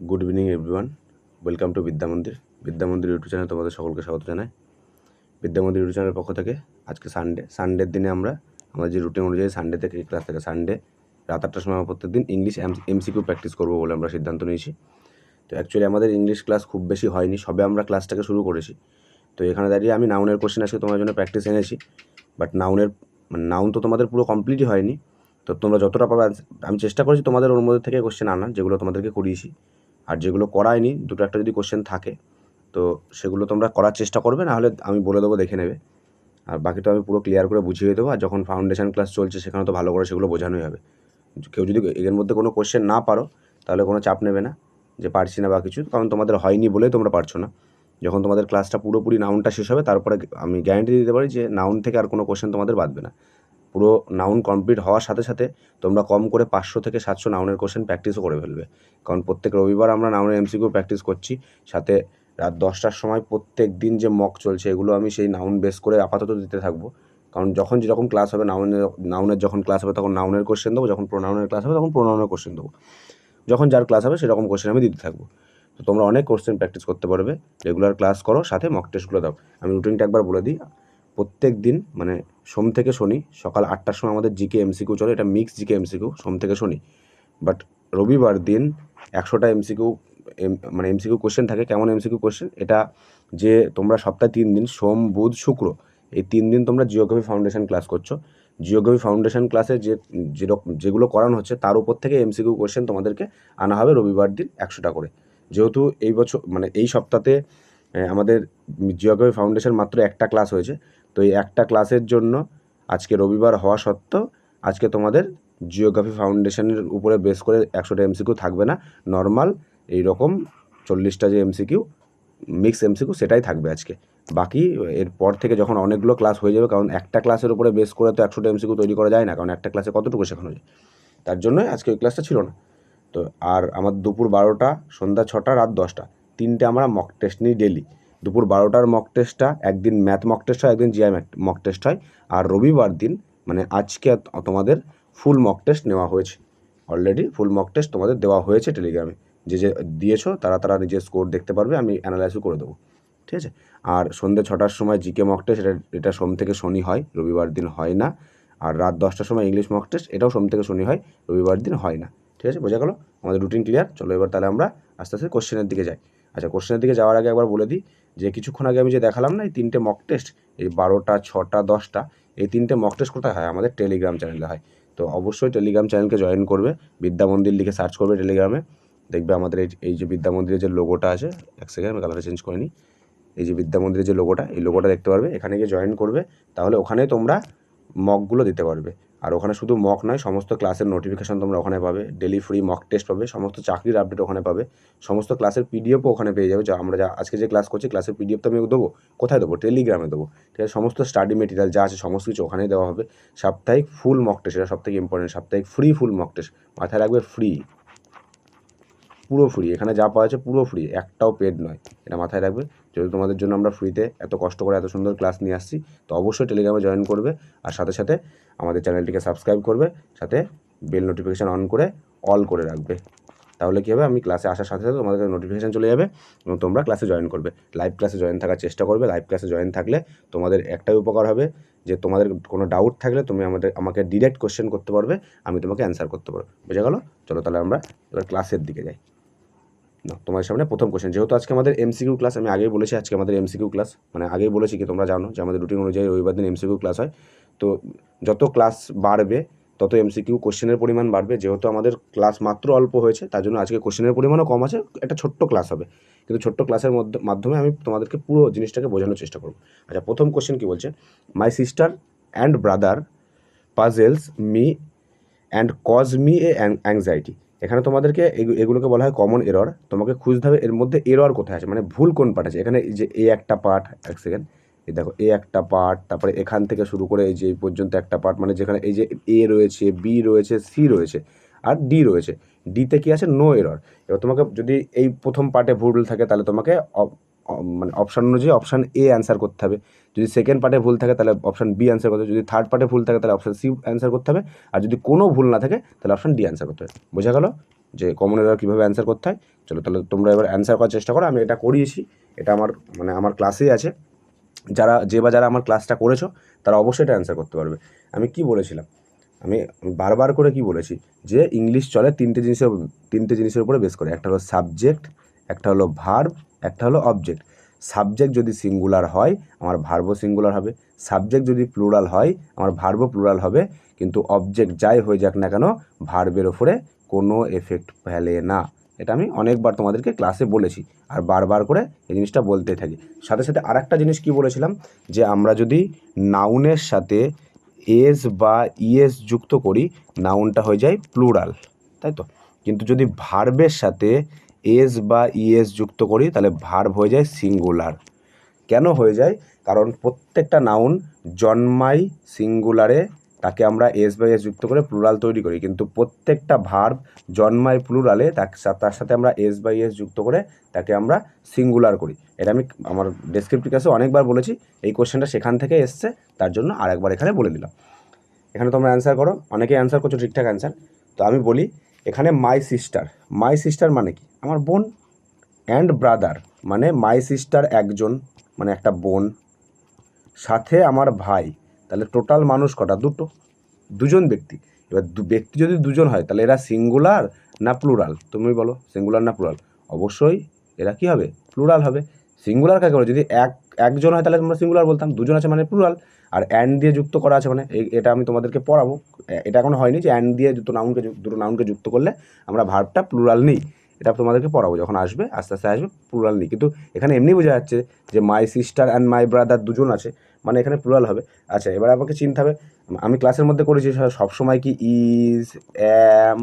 Good evening everyone, welcome to বিদ্যা মন্দির। বিদ্যা মন্দির ইউটিউব চ্যানেলে তোমাদের সকলকে স্বাগত জানাই। বিদ্যা মন্দির ইউটিউব চ্যানেলের পক্ষ থেকে আজকে সানডের দিনে আমরা আমাদের যে রুটিন অনুযায়ী সানডে থেকে ক্লাস থাকে, সানডে রাত 8টার সময় প্রত্যেক দিন ইংলিশ এমসিকিউ প্র্যাকটিস করবো বলে আমরা সিদ্ধান্ত নিয়েছি। তো অ্যাকচুয়ালি আমাদের ইংলিশ ক্লাস খুব বেশি হয়নি, সবে আমরা ক্লাসটাকে শুরু করেছি। তো এখানে দাঁড়িয়ে আমি নাউনের কোশ্চেন আজকে তোমার জন্য প্র্যাকটিস এনেছি, বাট নাউন তো তোমাদের পুরো কমপ্লিটই হয়নি। তো তোমরা যতটা পারবে, আমি চেষ্টা করেছি তোমাদের ওর মধ্যে থেকে কোশ্চেন আনার, যেগুলো তোমাদেরকে করিয়েছি। আর যেগুলো করায়নি, দুটো একটা যদি কোশ্চেন থাকে তো সেগুলো তোমরা করার চেষ্টা করবে, নাহলে আমি বলে দেবো, দেখে নেবে। আর বাকি তো আমি পুরো ক্লিয়ার করে বুঝিয়ে দেবো। আর যখন ফাউন্ডেশন ক্লাস চলছে সেখানে তো ভালো করে সেগুলো বোঝানোই হবে। কেউ যদি এর মধ্যে কোনো কোশ্চেন না পারো তাহলে কোনো চাপ নেবে না যে পারছি না বা কিছু, কারণ তোমাদের হয়নি বলেই তোমরা পারছো না। যখন তোমাদের ক্লাসটা পুরোপুরি নাউনটা শেষ হবে, তারপরে আমি গ্যারান্টি দিতে পারি যে নাউন থেকে আর কোনো কোশ্চেন তোমাদের বাদবে না। পুরো নাউন কমপ্লিট হওয়ার সাথে সাথে তোমরা কম করে 500 থেকে 700 নাউনের কোশ্চেন প্র্যাকটিসও করে ফেলবে। কারণ প্রত্যেক রবিবার আমরা নাউনের এমসিকিউ প্র্যাকটিস করছি, সাথে রাত 10টার সময় প্রত্যেক দিন যে মক চলছে এগুলো আমি সেই নাউন বেস করে আপাতত দিতে থাকবো। কারণ যখন যেরকম ক্লাস হবে, নাউনের যখন ক্লাস হবে তখন নাউনের কোশ্চেন দেবো, যখন প্রোনাউনের ক্লাস হবে তখন প্রোনাউনের কোশ্চেন দেবো, যখন যার ক্লাস হবে সেরকম কোশ্চেন আমি দিতে থাকবো। তো তোমরা অনেক কোশ্চেন প্র্যাকটিস করতে পারবে, রেগুলার ক্লাস করো, সাথে মক টেস্টগুলো দাও। আমি রুটিনটা একবার বলে দিই। প্রত্যেক দিন মানে সোম থেকে শনি সকাল 8টার সময় আমাদের জিকে এমসিকিউ চলে, এটা মিক্স জিকে এমসিকিউ সোম থেকে শনি। বাট রবিবার দিন 100টা এমসিকিউ মানে এমসিকিউ কোশ্চেন থাকে। কেমন এমসিকিউ কোশ্চেন? এটা যে তোমরা সপ্তাহে 3 দিন সোম বুধ শুক্র এই 3 দিন তোমরা জিওগ্রাফি ফাউন্ডেশন ক্লাস করছো, জিওগ্রাফি ফাউন্ডেশন ক্লাসে যেগুলো করানো হচ্ছে তার উপর থেকে এমসিকিউ কোশ্চেন তোমাদেরকে আনা হবে রবিবার দিন 100টা করে। যেহেতু এই বছর মানে এই সপ্তাহে আমাদের জিওগ্রাফি ফাউন্ডেশন মাত্র একটা ক্লাস হয়েছে, তো এই একটা ক্লাসের জন্য আজকে রবিবার হওয়া সত্ত্বেও আজকে তোমাদের জিওগ্রাফি ফাউন্ডেশনের উপরে বেস করে 100টা এমসিকিউ থাকবে না, নর্মাল এইরকম 40টা যে এমসিকিউ মিক্স এমসিকিউ সেটাই থাকবে আজকে। বাকি এরপর থেকে যখন অনেকগুলো ক্লাস হয়ে যাবে, কারণ একটা ক্লাসের উপরে বেস করে তো 100টা এমসিকিউ তৈরি করা যায় না, কারণ একটা ক্লাসে কতটুকু শেখানো যায়, তার জন্যই আজকে ওই ক্লাসটা ছিল না। তো আর আমার দুপুর 12টা, সন্ধ্যা 6টা, রাত 10টা, 3টে আমরা মক টেস্ট নিই ডেলি। দুপুর 12টার মক টেস্টটা একদিন ম্যাথ মক টেস্ট হয়, একদিন জিআই মক টেস্ট হয়। আর রবিবার দিন মানে আজকে তোমাদের ফুল মক টেস্ট নেওয়া হয়েছে, অলরেডি ফুল মক টেস্ট তোমাদের দেওয়া হয়েছে টেলিগ্রামে। যে দিয়েছো তারা নিজের স্কোর দেখতে পারবে, আমি অ্যানালাইসও করে দেবো, ঠিক আছে। আর সন্ধ্যে 6টার সময় জিকে মক টেস্ট, এটা সোম থেকে শনি হয়, রবিবার দিন হয় না। আর রাত 10টার সময় ইংলিশ মক টেস্ট, এটাও সোম থেকে শনি হয়, রবিবার দিন হয় না। ঠিক আছে, বোঝা গেল আমাদের রুটিন ক্লিয়ার। চলো এবার তাহলে আমরা আস্তে আস্তে কোশ্চেনের দিকে যাই। আচ্ছা, কোশ্চেনের দিকে যাওয়ার আগে একবার বলে দিই যে কিছুক্ষণ আগে আমি যে দেখালাম না এই 3টে মক টেস্ট, এই 12টা 6টা 10টা, এই 3টে মক টেস্ট কোথায় হয়? আমাদের টেলিগ্রাম চ্যানেলে হয়। তো অবশ্যই টেলিগ্রাম চ্যানেলকে জয়েন করবে, বিদ্যা মন্দির লিখে সার্চ করবে টেলিগ্রামে, দেখবে আমাদের এই যে বিদ্যা মন্দিরের যে লোগোটা আছে, এক সেকেন্ড আমি কালারটা চেঞ্জ করে নিই। এই যে বিদ্যা মন্দিরের যে লোগোটা, এই লোগোটা দেখতে পারবে, এখানে গিয়ে জয়েন করবে, তাহলে ওখানে তোমরা মকগুলো দিতে পারবে। আর ওখানে শুধু মক নয়, সমস্ত ক্লাসের নোটিফিকেশান তোমরা ওখানে পাবে, ডেলি ফ্রি মক টেস্ট পাবে, সমস্ত চাকরির আপডেট ওখানে পাবে, সমস্ত ক্লাসের পিডিএফও ওখানে পেয়ে যাবে। আমরা আজকে যে ক্লাস করছি ক্লাসের পিডিএফ তো আমি দেবো, কোথায় দেবো? টেলিগ্রামে দেবো, ঠিক আছে। সমস্ত স্টাডি মেটেরিয়াল যা আছে সমস্ত কিছু ওখানেই দেওয়া হবে। সাপ্তাহিক ফুল মক টেস্ট, এটা সবথেকে ইম্পর্টেন্ট, সাপ্তাহিক ফ্রি ফুল মক টেস্ট, মাথায় রাখবে, ফ্রি, পুরো ফ্রি। এখানে যা পাওয়া যাচ্ছে পুরো ফ্রি, একটাও পেড নয়, এটা মাথায় রাখবে। যদি তোমাদের জন্য আমরা ফ্রিতে এত কষ্ট করে এত সুন্দর ক্লাস নিয়ে আসছি, তো অবশ্যই টেলিগ্রামে জয়েন করবে, আর সাথে সাথে আমাদের চ্যানেলটিকে সাবস্ক্রাইব করবে, সাথে বেল নোটিফিকেশান অন করে অল করে রাখবে। তাহলে কী হবে? আমি ক্লাসে আসার সাথে সাথে তোমাদের নোটিফিকেশান চলে যাবে এবং তোমরা ক্লাসে জয়েন করবে। লাইভ ক্লাসে জয়েন থাকার চেষ্টা করবে। লাইভ ক্লাসে জয়েন থাকলে তোমাদের একটাই উপকার হবে, যে তোমাদের কোনো ডাউট থাকলে তুমি আমাকে ডিরেক্ট কোশ্চেন করতে পারবে, আমি তোমাকে অ্যান্সার করতে পারবো। বুঝে গেল? চলো তাহলে আমরা এবার ক্লাসের দিকে যাই। না, তোমাদের সামনে প্রথম কোশ্চেন, যেহেতু আজকে আমাদের এমসিকিউ ক্লাস, আমি আগেই বলেছি আজকে আমাদের এমসিকিউ ক্লাস, মানে আগেই বলেছি কি তোমরা জানো যে আমাদের রুটিন অনুযায়ী রবিবার দিন এমসিকিউ ক্লাস হয়। তো যত ক্লাস বাড়বে তত এমসিকিউ কোশ্চেনের পরিমাণ বাড়বে। যেহেতু আমাদের ক্লাস মাত্র অল্প হয়েছে, তার জন্য আজকে কোশ্চেনের পরিমাণও কম আছে, একটা ছোট্ট ক্লাস হবে, কিন্তু ছোট্ট ক্লাসের মাধ্যমে আমি তোমাদেরকে পুরো জিনিসটাকে বোঝানোর চেষ্টা করব। আচ্ছা, প্রথম কোশ্চেন কী বলছে? My sister and brother puzzles me and cause me a anxiety. এখানে তোমাদেরকে এগুলোকে বলা হয় কমন এরর। তোমাকে খুঁজতে হবে এর মধ্যে এরর কোথায় আছে, মানে ভুল কোন পার্ট আছে। এখানে এই যে এ একটা পার্ট, এক সেকেন্ড, এই দেখো এ একটা পার্ট, তারপরে এখান থেকে শুরু করে এই যে এই পর্যন্ত একটা পার্ট, মানে যেখানে এই যে এ রয়েছে, বি রয়েছে, সি রয়েছে, আর ডি রয়েছে। ডিতে কি আছে? No error. এবার তোমাকে যদি এই প্রথম পার্টে ভুল থাকে তাহলে তোমাকে মানে অপশান অনুযায়ী অপশান এ অ্যান্সার করতে হবে। যদি সেকেন্ড পার্টে ভুল থাকে তাহলে অপশান বি অ্যান্সার করতে হবে। যদি থার্ড পার্টে ভুল থাকে তাহলে অপশান সি অ্যান্সার করতে হবে। আর যদি কোনো ভুল না থাকে তাহলে অপশান ডি অ্যান্সার করতে হবে। বোঝা গেল? যে কমন এরর কীভাবে অ্যান্সার করতে হয়। চলো তাহলে তোমরা এবার অ্যান্সার করার চেষ্টা করো। আমি এটা করিয়েছি, এটা আমার ক্লাসেই আছে। যারা আমার ক্লাসটা করেছো তারা অবশ্যই এটা অ্যান্সার করতে পারবে। আমি কি বলেছিলাম, আমি বারবার করে কি বলেছি যে ইংলিশ চলে তিনটে জিনিসের উপরে বেস করে। একটা হলো সাবজেক্ট, একটা হলো ভার্ব, একটা হলো অবজেক্ট। সাবজেক্ট যদি সিঙ্গুলার হয় আমার ভার্বও সিঙ্গুলার হবে, সাবজেক্ট যদি প্লুরাল হয় আমার ভার্বও প্লুরাল হবে, কিন্তু অবজেক্ট যাই হয়ে যাক না কেন ভার্বের ওপরে কোনো এফেক্ট ফেলে না। এটা আমি অনেকবার তোমাদেরকে ক্লাসে বলেছি আর বারবার করে এই জিনিসটা বলতে থাকি। সাথে সাথে আর একটা জিনিস কি বলেছিলাম, যে আমরা যদি নাউনের সাথে এস বা ইএস যুক্ত করি নাউনটা হয়ে যায় প্লুরাল, তাই তো। কিন্তু যদি ভার্বের সাথে এস বা ইএস যুক্ত করি তাহলে ভার্ব হয়ে যায় সিঙ্গুলার। কেন হয়ে যায়? কারণ প্রত্যেকটা নাউন জন্মায় সিঙ্গুলারে, তাকে আমরা এস বা এস যুক্ত করে প্লুরাল তৈরি করি, কিন্তু প্রত্যেকটা ভার্ব জন্মায় প্লুরালে তার সাথে আমরা এস বা এস যুক্ত করে তাকে আমরা সিঙ্গুলার করি। এটা আমি আমার ডেসক্রিপটিভ ক্লাসে অনেকবার বলেছি, এই কোশ্চেনটা সেখান থেকে এসছে, তার জন্য আরেকবার এখানে বলে দিলাম। এখানে তোমরা অ্যান্সার করো, অনেকে অ্যান্সার করছো ঠিকঠাক অ্যান্সার। তো আমি বলি এখানে মাই সিস্টার মানে কি? আমার বোন। অ্যান্ড ব্রাদার মানে মাই সিস্টার একজন, মানে একটা বোন, সাথে আমার ভাই, তাহলে টোটাল মানুষ কটা? দুজন ব্যক্তি। এবার ব্যক্তি যদি দুজন হয় তাহলে এরা সিঙ্গুলার না প্লুরাল? তুমি বলো, সিঙ্গুলার না প্লুরাল? অবশ্যই এরা কি হবে? প্লুরাল হবে। সিঙ্গুলার কাকে বলে? যদি একজন হয় তাহলে আমরা সিঙ্গুলার বলতাম, দুজন আছে মানে প্লুরাল। আর অ্যান্ড দিয়ে যুক্ত করা আছে মানে এটা আমি তোমাদেরকে পড়াবো। এটা এখনো হয়নি যে অ্যান্ড দিয়ে দুটো নাউনকে যুক্ত করলে আমরা ভার্বটা প্লুরাল নিই, এটা তোমাদেরকে পড়াবো যখন আসবে, আস্তে আস্তে আসবে, প্লুরাল নিই। কিন্তু এখানে এমনি বোঝা যাচ্ছে যে মাই সিস্টার অ্যান্ড মাই ব্রাদার দুজন আছে, মানে এখানে প্লুরাল হবে। আচ্ছা, এবার আমাকে চিনতে হবে, আমি ক্লাসের মধ্যে করেছি সবসময় কি is, am,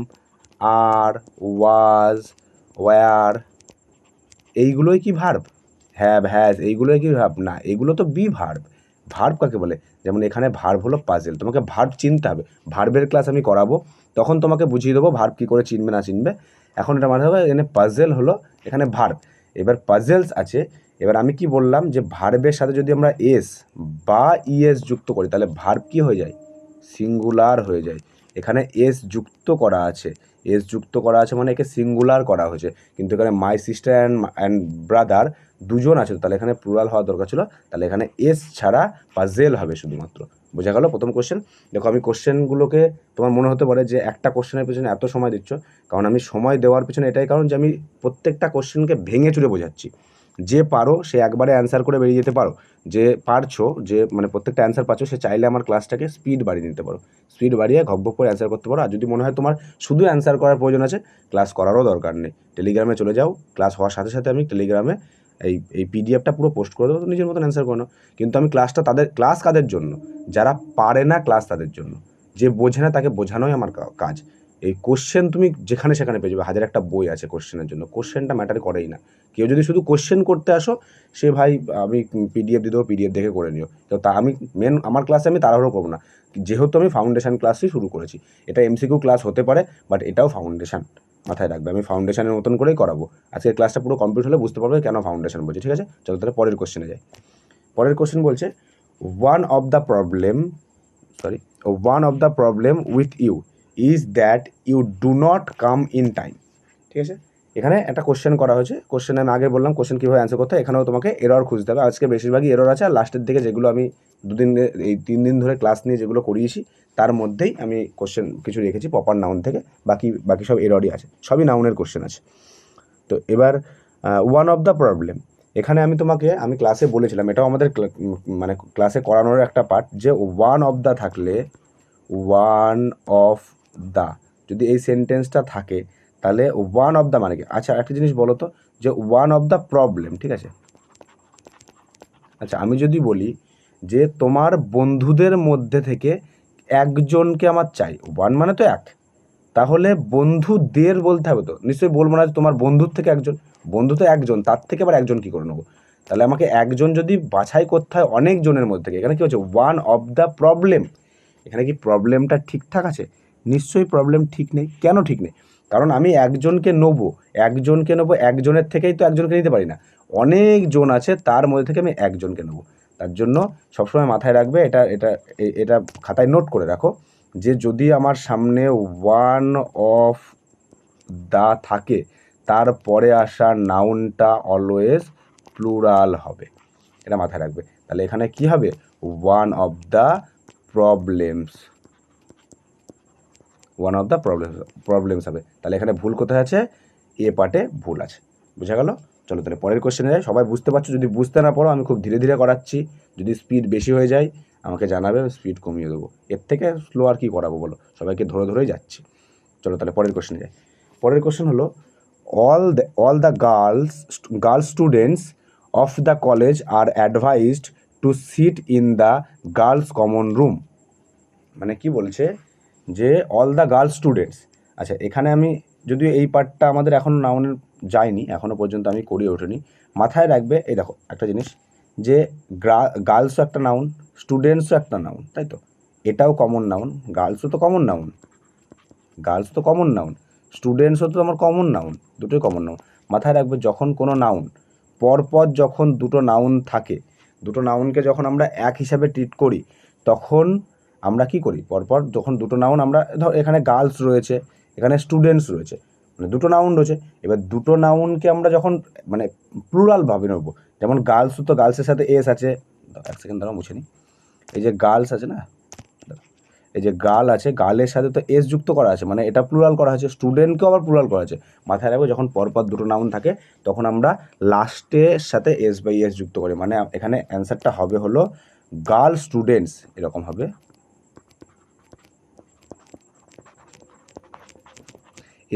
R, was, wire এইগুলোই কি ভার্ব? হ্যাভ, হ্যাজ এইগুলোই কি ভার্ব? না, এগুলো তো বি ভার্ব। ভার্ব কাকে বলে? যেমন এখানে ভার্ব হলো পাজেল, তোমাকে ভার্ব চিনতে হবে। ভার্বের ক্লাস আমি করাবো, তখন তোমাকে বুঝিয়ে দেবো ভার্ব কী করে চিনবে না চিনবে। এখন এটা মাথায় হবে এখানে পাজেল হলো এখানে ভার্ব। এবার পাজেলস আছে। এবার আমি কি বললাম যে ভার্বের সাথে যদি আমরা এস বা ইএস যুক্ত করি তাহলে ভার্ব কি হয়ে যায়? সিঙ্গুলার হয়ে যায়। এখানে এস যুক্ত করা আছে, মানে একে সিঙ্গুলার করা হয়েছে, কিন্তু এখানে মাই সিস্টার অ্যান্ড ব্রাদার দুজন আছে, তাহলে এখানে প্লুরাল হওয়ার দরকার ছিল, তাহলে এখানে এস ছাড়া পাজেল হবে শুধুমাত্র। বোঝা গেল প্রথম কোশ্চেন? দেখো, আমি কোশ্চেনগুলোকে, তোমার মনে হতে পারে যে একটা কোশ্চেনের পেছনে এত সময় দিচ্ছ, কারণ আমি সময় দেওয়ার পেছনে এটাই কারণ যে আমি প্রত্যেকটা কোশ্চেনকে ভেঙে চুরে বোঝাচ্ছি। যে পারো সে একবারে অ্যান্সার করে বেরিয়ে যেতে পারো, যে পারছো, যে মানে প্রত্যেকটা অ্যান্সার পাচ্ছ, সে চাইলে আমার ক্লাসটাকে স্পিড বাড়িয়ে নিতে পারো, স্পিড বাড়িয়ে ঘকঘক করে অ্যান্সার করতে পারো। আর যদি মনে হয় তোমার শুধু অ্যান্সার করার প্রয়োজন আছে, ক্লাস করারও দরকার নেই, টেলিগ্রামে চলে যাও, ক্লাস হওয়ার সাথে সাথে আমি টেলিগ্রামে এই পিডিএফটা পুরো পোস্ট করে দেবো, তো নিজের মতন অ্যান্সার করে নাও। কিন্তু আমি ক্লাস কাদের জন্য? যারা পারে না ক্লাস তাদের জন্য, যে বোঝে না তাকে বোঝানোই আমার কাজ। এই কোশ্চেন তুমি যেখানে সেখানে পেয়ে যাবে, হাজার একটা বই আছে কোশ্চেনের জন্য, কোশ্চেনটা ম্যাটার করেই না। কেউ যদি শুধু কোশ্চেন করতে আসো, সে ভাই আমি পিডিএফ দিয়ে দেবো, পিডিএফ দেখে করে নিও। তো আমি আমার ক্লাসে আমি তাড়াহুড়ো করবো না, যেহেতু আমি ফাউন্ডেশন ক্লাসই শুরু করেছি। এটা এমসিকিউ ক্লাস হতে পারে, বাট এটাও ফাউন্ডেশন, মাথায় রাখবে। আমি ফাউন্ডেশনের মতন করেই করাবো। আজকের ক্লাসটা পুরো কমপ্লিট হলে বুঝতে পারবে কেন ফাউন্ডেশন বলছি, ঠিক আছে? চলো তাহলে পরের কোশ্চেনে যাই। পরের কোশ্চেন বলছে one of the problem with you is that you do not come in time. ঠিক আছে, এখানে একটা কোশ্চেন করা হয়েছে। কোশ্চেন আমি আগে বললাম কোশ্চেন কীভাবে অ্যান্সার করতে হয়, এখানেও তোমাকে এরর খুঁজতে হবে। আজকে বেশিরভাগই এরর আছে, আর লাস্টের দিকে যেগুলো আমি 3 দিন ধরে ক্লাস নিয়ে যেগুলো করিয়েছি তার মধ্যেই আমি কোশ্চেন কিছু রেখেছি প্রপার নাউন থেকে, বাকি সব এররই আছে, সবই নাউনের কোশ্চেন আছে। তো এবার ওয়ান অফ দ্য প্রবলেম, এখানে আমি ক্লাসে বলেছিলাম, এটাও আমাদের মানে ক্লাসে করানোর একটা পার্ট, যে ওয়ান অফ দ্য থাকলে, ওয়ান অফ দ্য যদি এই সেন্টেন্সটা থাকে তাহলে ওয়ান অফ দ্য মানে কি? আচ্ছা, একটা জিনিস বলো তো, যে ওয়ান অফ দ্য প্রবলেম, ঠিক আছে, আচ্ছা আমি যদি বলি যে তোমার বন্ধুদের মধ্যে থেকে একজনকে আমার চাই, ওয়ান মানে তো এক, তাহলে বন্ধুদের বলতে হবে তো, নিশ্চয়ই বলবো না যে তোমার বন্ধুর থেকে একজন, বন্ধু তো একজন, তার থেকে আবার একজন কী করে নেবো? তাহলে আমাকে একজন যদি বাছাই করতে হয় অনেকজনের মধ্যে থেকে, এখানে কী হচ্ছে? One of the problem. এখানে কি প্রবলেমটা ঠিকঠাক আছে? নিশ্চয়ই প্রবলেম ঠিক নেই। কেন ঠিক নেই? কারণ আমি একজনকে নেবো, একজনের থেকেই তো একজনকে নিতে পারি না, অনেকজন আছে তার মধ্যে থেকে আমি একজনকে নেবো। তার জন্য সবসময় মাথায় রাখবে, এটা খাতায় নোট করে রাখো, যে যদি আমার সামনে ওয়ান অফ দ্য থাকে তারপরে আসা নাউনটা অলওয়েজ প্লুরাল হবে, এটা মাথায় রাখবে। তাহলে এখানে কি হবে, one of the problems, one of the problems হবে। তাহলে এখানে ভুল কোথায় আছে, এ পার্টে ভুল আছে, বুঝা গেল। চলো তাহলে পরের কোশ্চেনে যাই। সবাই বুঝতে পারছো? যদি বুঝতে না পারো আমি খুব ধীরে ধীরে করাচ্ছি, যদি স্পিড বেশি হয়ে যায় আমাকে জানাবে, স্পিড কমিয়ে দেবো। এর থেকে স্লো আর কি করাবো বলো, সবাইকে ধরে ধরেই যাচ্ছি। চলো তাহলে পরের কোশ্চেনে যাই। পরের কোশ্চেন হলো, all the girl students of the college are advised to sit in the girls common room। মানে কি বলছে যে অল দ্য গার্লস স্টুডেন্টস, আচ্ছা এখানে আমি যদিও এই পার্টটা আমাদের এখনও নাউনের যায়নি, এখনও পর্যন্ত আমি করিয়ে ওঠেনি, মাথায় রাখবে এই দেখো একটা জিনিস, যে গার্লসও একটা নাউন, স্টুডেন্টসও একটা নাউন, তাই তো, এটাও কমন নাউন, গার্লসও তো কমন নাউন, স্টুডেন্টসও তো আমার কমন নাউন, দুটোই কমন নাউন। মাথায় রাখবে যখন কোনো নাউন পরপর যখন দুটো নাউন থাকে, দুটো নাউনকে যখন আমরা এক হিসাবে ট্রিট করি, তখন আমরা কি করি, পরপর যখন দুটো নাউন আমরা ধর এখানে গার্লস রয়েছে, এখানে স্টুডেন্টস রয়েছে, মানে দুটো নাউন রয়েছে, এবার দুটো নাউনকে আমরা যখন মানে প্লুরাল ভাবে নেব, যেমন গার্লসও তো গার্লসের সাথে এস আছে, এক সেকেন্ড দাঁড়াও মুছে নিই, এই যে গার্লস আছে না, এই যে গার্ল আছে, গার্লের সাথে তো এস যুক্ত করা আছে, মানে এটা প্লুরাল করা আছে, স্টুডেন্টকেও আবার প্লুরাল করা আছে। মাথায় রাখবে যখন পরপর দুটো নাউন থাকে তখন আমরা লাস্টের সাথে এস বাই এস যুক্ত করি, মানে এখানে অ্যান্সারটা হবে হলো গার্ল স্টুডেন্টস, এরকম হবে,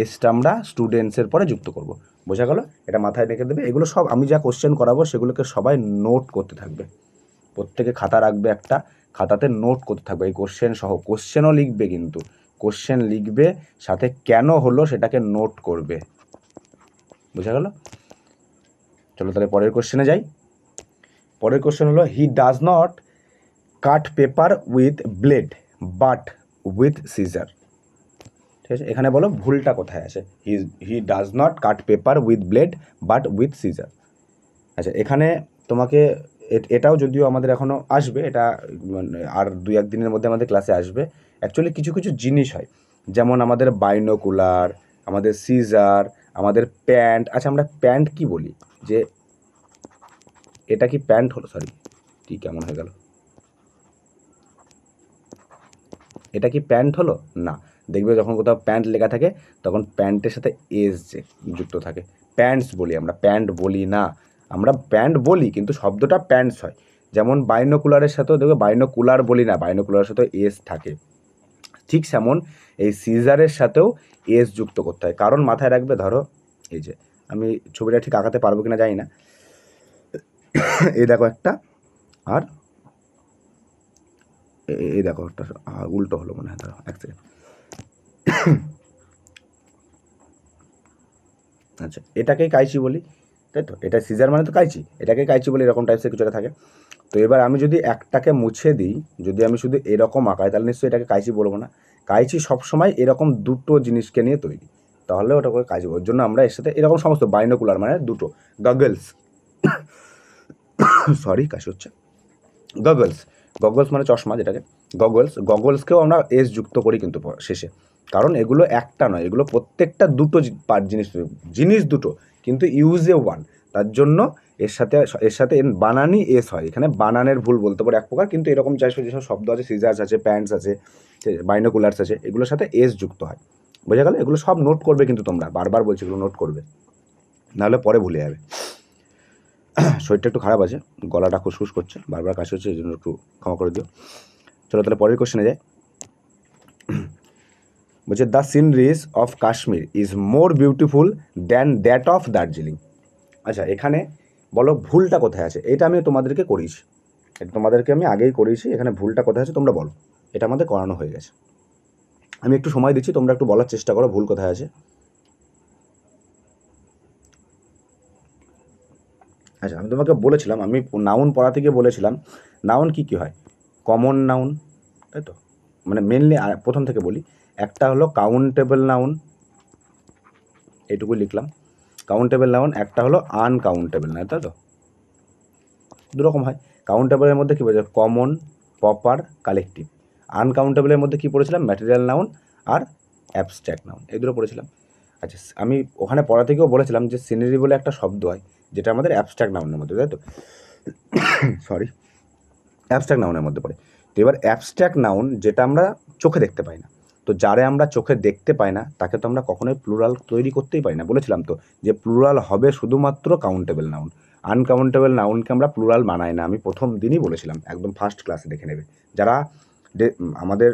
এসটা আমরা স্টুডেন্টসের পরে যুক্ত করব, বোঝা গেল। এটা মাথায় রেখে দেবে। এগুলো সব আমি যা কোশ্চেন করাবো সেগুলোকে সবাই নোট করতে থাকবে, প্রত্যেকে খাতা রাখবে একটা, খাতাতে নোট করতে থাকবে এই কোশ্চেন সহ, কোশ্চেনও লিখবে, কিন্তু কোশ্চেন লিখবে সাথে কেন হলো সেটাকে নোট করবে, বোঝা গেল। চলো তাহলে পরের কোশ্চেনে যাই। পরের কোশ্চেন হলো, he does not cut paper with blade but with scissor. ঠিক আছে, এখানে বলো ভুলটা কোথায় আছে, he does not cut paper with blade but with scissor. আচ্ছা এখানে তোমাকে এটাও যদিও আমাদের এখনও আসবে, এটা আর 2-1 দিনের মধ্যে আমাদের ক্লাসে আসবে। অ্যাকচুয়ালি কিছু কিছু জিনিস হয়, যেমন আমাদের বাইনোকুলার, আমাদের সিজার, আমাদের প্যান্ট। আচ্ছা আমরা প্যান্ট কি বলি, যে এটা কি প্যান্ট হলো, সরি কি কেমন হয়ে গেল, এটা কি প্যান্ট হলো না, দেখবে যখন কোথাও প্যান্ট লেখা থাকে তখন প্যান্টের সাথে এস যে যুক্ত থাকে, প্যান্টস বলি আমরা, প্যান্ট বলি না, আমরা প্যান্ট বলি কিন্তু শব্দটা প্যান্টস হয়। যেমন বাইনোকুলারের সাথেও দেখবে বাইনোকুলার বলি না, বাইনোকুলারের সাথেও এস থাকে, ঠিক সেমন এই সিজারের সাথেও এস যুক্ত করতে হয়। কারণ মাথায় রাখবে, ধরো এই যে আমি ছবিটা ঠিক আঁকাতে পারবো কিনা জানি না, এই দেখো একটা, আর এই দেখো একটা, উল্টো হলো মনে হয়, ধরো এক সেকেন্ড, আচ্ছা এটাকেই কাইচি বলি, তাই তো, এটা সিজার মানে তো কাইচি, এটাকে কাইচি বলি, এরকম টাইপসের কিছু একটা থাকে। তো এবার আমি যদি একটাকে মুছে দিই, যদি আমি শুধু এরকম আঁকাই, তাহলে নিশ্চয়ই এটাকে কাইচি বলবো না। কাইচি সবসময় এরকম দুটো জিনিসকে নিয়ে তৈরি, তাহলে ওটা করে কাইচি, ওর জন্য আমরা এর সাথে এরকম সমস্ত বাইনোকুলার মানে দুটো, গগলস, সরি কাশি হচ্ছে, গগলস, গগলস মানে চশমা, যেটাকে গগলসকেও আমরা এস যুক্ত করি কিন্তু শেষে, কারণ এগুলো একটা নয়, এগুলো প্রত্যেকটা দুটো জিনিস দুটো, কিন্তু ইউজে ওয়ান, তার জন্য এর সাথে বানানই এস হয়। এখানে বানানের ভুল বলতে পারে এক প্রকার, কিন্তু এরকম যেসব শব্দ আছে, সিজার্স আছে, প্যান্টস আছে, বাইনোকুলার্স আছে, এগুলোর সাথে এস যুক্ত হয়, বোঝা গেল। এগুলো সব নোট করবে কিন্তু তোমরা, বারবার বলছি এগুলো নোট করবে, নাহলে পরে ভুলে যাবে। শরীরটা একটু খারাপ আছে, গলাটা খুসখুস করছে, বারবার কাশি হচ্ছে, এই জন্য একটু ক্ষমা করে দিও। চলো তাহলে পরের কোশ্চেনে যাই। বলছে, the sceneries of Kashmir is more beautiful than that of Darjeeling. আচ্ছা এখানে বলো ভুলটা কোথায় আছে, এটা আমি তোমাদেরকে করিয়েছি, এটা তোমাদেরকে আমি আগেই করিয়েছি, এখানে ভুলটা কোথায় আছে তোমরা বলো, এটা আমাদের করানো হয়ে গেছে। আমি একটু সময় দিচ্ছি, তোমরা একটু বলার চেষ্টা করো ভুল কোথায় আছে। আচ্ছা আমি তোমাকে বলেছিলাম, আমি নাউন পড়াতে গিয়ে বলেছিলাম নাউন কী কী হয়, কমন নাউন, তাই তো, মানে মেনলি প্রথম থেকে বলি, একটা হলো কাউন্টেবল নাউন, এইটুকু লিখলাম, কাউন্টেবল নাউন, একটা হলো আনকাউন্টেবল নাউন, তাই তো, দুরকম হয়। কাউন্টেবলের মধ্যে কী বলেছে, কমন, প্রপার, কালেকটিভ। আনকাউন্টেবলের মধ্যে কী পড়েছিলাম, ম্যাটেরিয়াল নাউন আর অ্যাবস্ট্র্যাক্ট নাউন, এই দুটো পড়েছিলাম। আচ্ছা, আমি ওখানে পড়া থেকেও বলেছিলাম যে সিনারি বলে একটা শব্দ হয়, যেটা আমাদের অ্যাবস্ট্রাক্ট নাউনের মধ্যে, তাই তো? সরি, অ্যাবস্ট্রাক্ট নাউনের মধ্যে পড়ে। তো এবার অ্যাবস্ট্রাক্ট নাউন যেটা আমরা চোখে দেখতে পাই না, তো যারে আমরা চোখে দেখতে পাই না তাকে তো আমরা কখনোই প্লুরাল তৈরি করতেই পারি না। বলেছিলাম তো যে প্লুরাল হবে শুধুমাত্র কাউন্টেবল নাউন, আনকাউন্টেবল নাউনকে আমরা প্লুরাল বানাই না। আমি প্রথম দিনই বলেছিলাম, একদম ফার্স্ট ক্লাসে দেখে নেবে। যারা আমাদের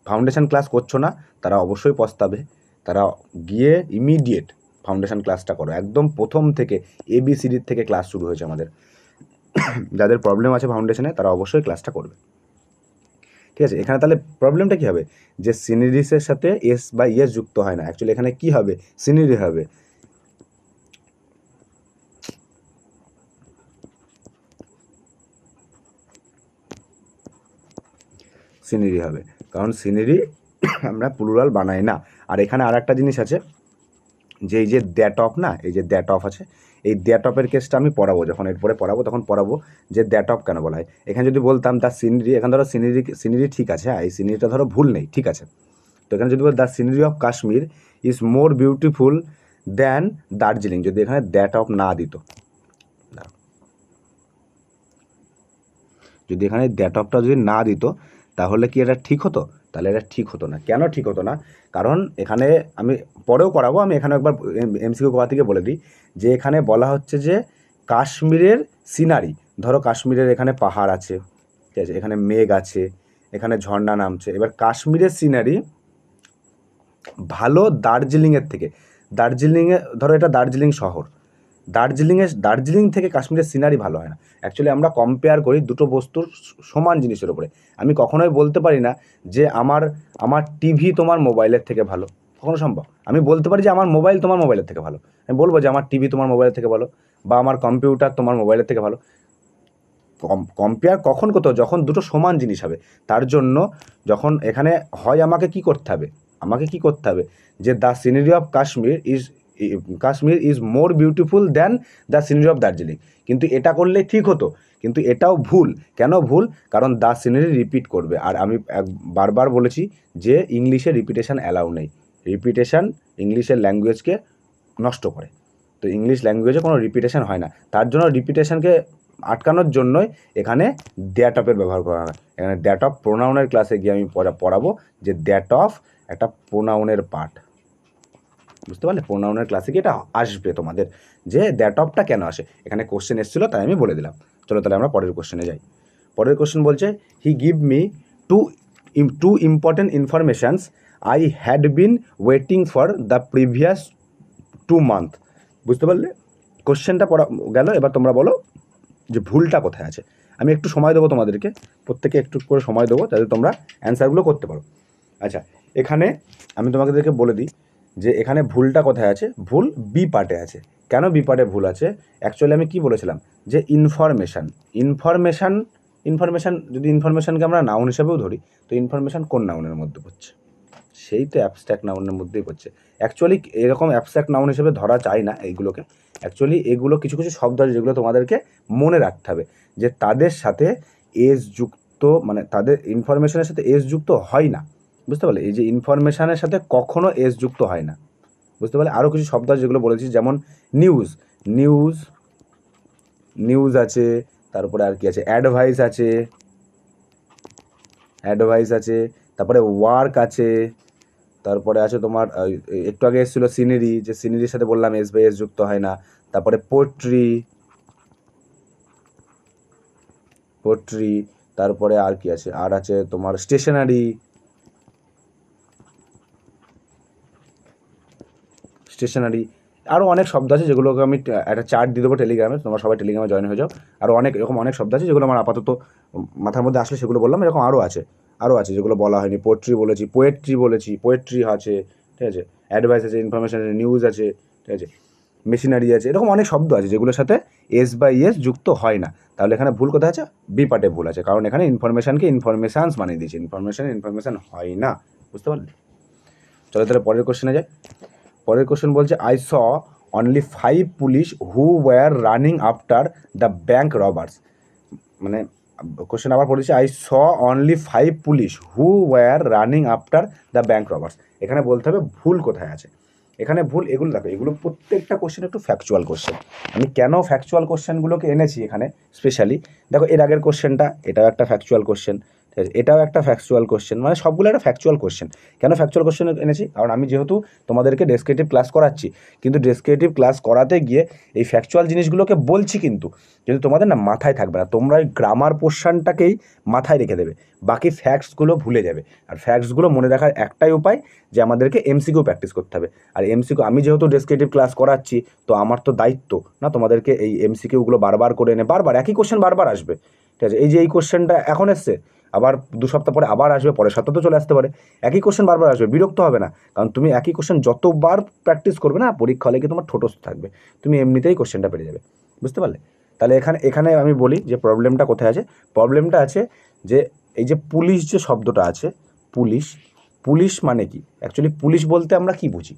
ফাউন্ডেশন ক্লাস করছো না তারা অবশ্যই পস্তাবে, তারা গিয়ে ইমিডিয়েট ফাউন্ডেশন ক্লাসটা করো, একদম প্রথম থেকে ABCD থেকে ক্লাস শুরু হয়েছে আমাদের। যাদের প্রবলেম আছে ফাউন্ডেশনে তারা অবশ্যই ক্লাসটা করবে, ঠিক আছে? এখানে তাহলে প্রবলেমটা কী হবে, যে সিনারিসের সাথে এস বা ইয়েস যুক্ত হয় না। অ্যাকচুয়ালি এখানে কী হবে, সিনারি হবে। সিনারি হবে, কারণ সিনারি আমরা প্লুরাল বানাই না। আর এখানে আর একটা জিনিস আছে, যে এই যে দ্যাট অফ না, এই যে দ্যাট অফ আছে, এই দ্যাট অফের কেসটা আমি পড়াবো, যখন এরপরে পড়াবো তখন পড়াবো যে দ্যাট অফ কেন বলা হয়। এখানে যদি বলতাম দ্য সিনারি, এখানে ধরো সিনারি ঠিক আছে, হ্যাঁ এই সিনারিটা ধরো ভুল নেই, ঠিক আছে। তো এখানে যদি বল the scenery of Kashmir is more beautiful than Darjeeling, যদি এখানে দ্যাট অফ না দিত, যদি এখানে দ্যাট অফটা যদি না দিত তাহলে কি এটা ঠিক হতো? তাহলে এটা ঠিক হতো না। কেন ঠিক হতো না? কারণ এখানে আমি পরেও করাবো, আমি এখানে একবার MCQ করা থেকে বলে দিই যে এখানে বলা হচ্ছে যে কাশ্মীরের সিনারি, ধরো কাশ্মীরের এখানে পাহাড় আছে, ঠিক আছে, এখানে মেঘ আছে, এখানে ঝর্ণা নামছে। এবার কাশ্মীরের সিনারি ভালো দার্জিলিংয়ের থেকে, দার্জিলিংয়ে ধরো এটা দার্জিলিং শহর, দার্জিলিং থেকে কাশ্মীরের সিনারি ভালো হয় না। অ্যাকচুয়ালি আমরা কম্পেয়ার করি দুটো বস্তুর সমান জিনিসের উপরে। আমি কখনোই বলতে পারি না যে আমার টিভি তোমার মোবাইলের থেকে ভালো, কখনো সম্ভব? আমি বলতে পারি যে আমার মোবাইল তোমার মোবাইলের থেকে ভালো, আমি বলবো যে আমার টিভি তোমার মোবাইলের থেকে ভালো, বা আমার কম্পিউটার তোমার মোবাইলের থেকে ভালো। কম্পেয়ার কখন করতে হবে? যখন দুটো সমান জিনিস হবে। তার জন্য যখন এখানে হয় আমাকে কি করতে হবে, যে the scenery of Kashmir is more beautiful than the scenery of Darjeeling. কিন্তু এটা করলে ঠিক হতো, কিন্তু এটাও ভুল। কেন ভুল? কারণ দ্য সিনারি রিপিট করবে। আর আমি বারবার বলেছি যে ইংলিশে রিপিটেশন অ্যালাউ নেই, রিপিটেশন ইংলিশের ল্যাঙ্গুয়েজকে নষ্ট করে। তো ইংলিশ ল্যাঙ্গুয়েজে কোনো রিপিটেশন হয় না, তার জন্য রিপিটেশনকে আটকানোর জন্যই এখানে দ্যাট অফের ব্যবহার করা হয়। এখানে দ্যাট অফ প্রোনাউনের ক্লাসে গিয়ে আমি পড়াবো যে দ্যাট অফ একটা প্রোনাউনের পার্ট, বুঝতে পারলে? প্রোনাউনের ক্লাসে গিয়ে এটা আসবে তোমাদের, যে দ্যাট অফটা কেন আসে। এখানে কোশ্চেন এসেছিলো তাই আমি বলে দিলাম। চলো তাহলে আমরা পরের কোশ্চেনে যাই। পরের কোশ্চেন বলছে হি give me two important informations I had been waiting for the previous 2 months। বুঝতে পারলে? কোশ্চেনটা পড়া গেল, এবার তোমরা বলো যে ভুলটা কোথায় আছে। আমি একটু সময় দেবো তোমাদেরকে, প্রত্যেকে একটু করে সময় দেবো যাতে তোমরা অ্যান্সারগুলো করতে পারো। আচ্ছা, এখানে আমি তোমাদেরকে বলে দিই যে এখানে ভুলটা কোথায় আছে। ভুল বি পার্টে আছে। কেন বি পার্টে ভুল আছে? অ্যাকচুয়ালি আমি কি বলেছিলাম যে ইনফরমেশান যদি ইনফরমেশানকে আমরা নাউন হিসেবেও ধরি, তো ইনফরমেশান কোন নাউনের মধ্যে পড়ছে? সেই তো অ্যাবস্ট্রাক্ট নাউনের মধ্যেই পড়ছে। অ্যাকচুয়ালি এরকম অ্যাবস্ট্রাক্ট নাউন হিসেবে ধরা যায় না এইগুলোকে। অ্যাকচুয়ালি এগুলো কিছু কিছু শব্দ আছে যেগুলো তোমাদেরকে মনে রাখতে হবে, যে তাদের সাথে এস যুক্ত, মানে তাদের ইনফরমেশনের সাথে এস যুক্ত হয় না, বুঝতে পারলে? এই যে ইনফরমেশনের সাথে কখনো এস যুক্ত হয় না, বুঝতে পারলে? আরও কিছু শব্দ আছে যেগুলো বলেছি, যেমন নিউজ আছে, তারপরে আর কি আছে, অ্যাডভাইস আছে, তারপরে ওয়ার্ক আছে, তারপরে আছে তোমার একটু আগে এসেছিলো সিনারি, যে সিনারির সাথে বললাম এস বাই এস যুক্ত হয় না। তারপরে পোট্রি, তারপরে আর কি আছে, আর আছে তোমার স্টেশনারি, আরও অনেক শব্দ আছে যেগুলোকে আমি একটা চার্ট দিয়ে দেবো টেলিগ্রামে, তোমরা সবাই টেলিগ্রামে জয়েন হয়ে যাও। আরও এরকম অনেক শব্দ আছে যেগুলো আমার আপাতত মাথার মধ্যে আসলে সেগুলো বললাম। এরকম আরও আছে যেগুলো বলা হয়নি। পোয়েট্রি আছে, ঠিক আছে, অ্যাডভাইস আছে, ইনফরমেশন আছে, নিউজ আছে, ঠিক আছে, মেশিনারি আছে, এরকম অনেক শব্দ আছে যেগুলোর সাথে এস বাই এস যুক্ত হয় না। তাহলে এখানে ভুল কোথায় আছে? বি পার্টে ভুল আছে, কারণ এখানে ইনফরমেশানকে ইনফরমেশানস বানিয়ে দিয়েছে, ইনফরমেশান হয় না, বুঝতে পারলে? চলো তাহলে পরের কোশ্চেনে যাই। পরের কোশ্চেন বলছে I saw only 5 police who were running after the bank robbers. মানে কোশ্চেন আবার পড়েছে I saw only 5 police who were running after the bank robbers. এখানে বলতে হবে ভুল কোথায় আছে। এখানে ভুল এগুলো দেখো, এগুলো প্রত্যেকটা কোশ্চেন একটু ফ্যাকচুয়াল কোশ্চেন। আমি কেন ফ্যাকচুয়াল কোশ্চেনগুলোকে এনেছি এখানে স্পেশালি, দেখো এর আগের কোশ্চেনটা এটাও একটা ফ্যাকচুয়াল কোশ্চেন, ঠিক আছে, এটাও একটা ফ্যাকচুয়াল কোশ্চেন, মানে সবগুলো একটা ফ্যাকচুয়াল কোশ্চেন। কেন ফ্যাকচুয়াল কোশ্চেন এনেছি? কারণ আমি যেহেতু তোমাদেরকে ডেসক্রিপটিভ ক্লাস করাচ্ছি, কিন্তু ডেসক্রিপটিভ ক্লাস করাতে গিয়ে এই ফ্যাকচুয়াল জিনিসগুলোকে বলছি, কিন্তু তোমাদের না মাথায় থাকবে না, তোমরা ওই গ্রামার পোর্শনটাকেই মাথায় রেখে দেবে, বাকি ফ্যাক্টসগুলো ভুলে যাবে। আর ফ্যাক্টসগুলো মনে রাখার একটাই উপায় যে আমাদেরকে এমসিকিউ প্র্যাকটিস করতে হবে। আর এমসিকিউ আমি যেহেতু ডেসক্রিপটিভ ক্লাস করাচ্ছি, তো আমার তো দায়িত্ব না তোমাদেরকে এই এমসিকিউগুলো বারবার করে এনে, বারবার একই কোশ্চেন বারবার আসবে, ঠিক আছে, এই যে এই কোশ্চেনটা এখন এসছে, আবার 2 সপ্তাহ পরে আবার আসবে, পরের সপ্তাহ তো চলে আসতে পারে, একই কোশ্চেন বারবার আসবে, বিরক্ত হবে না? কারণ তুমি একই কোশ্চেন যতবার প্র্যাকটিস করবে না, পরীক্ষা হলে কি তোমার ঠোঁটস্থ থাকবে, তুমি এমনিতেই কোশ্চেনটা পেরে যাবে। বুঝতে পারলে? তাহলে এখানে আমি বলি যে প্রবলেমটা কোথায় আছে। প্রবলেমটা আছে যে এই যে পুলিশ যে শব্দটা আছে, পুলিশ মানে কি? অ্যাকচুয়ালি পুলিশ বলতে আমরা কি বুঝি?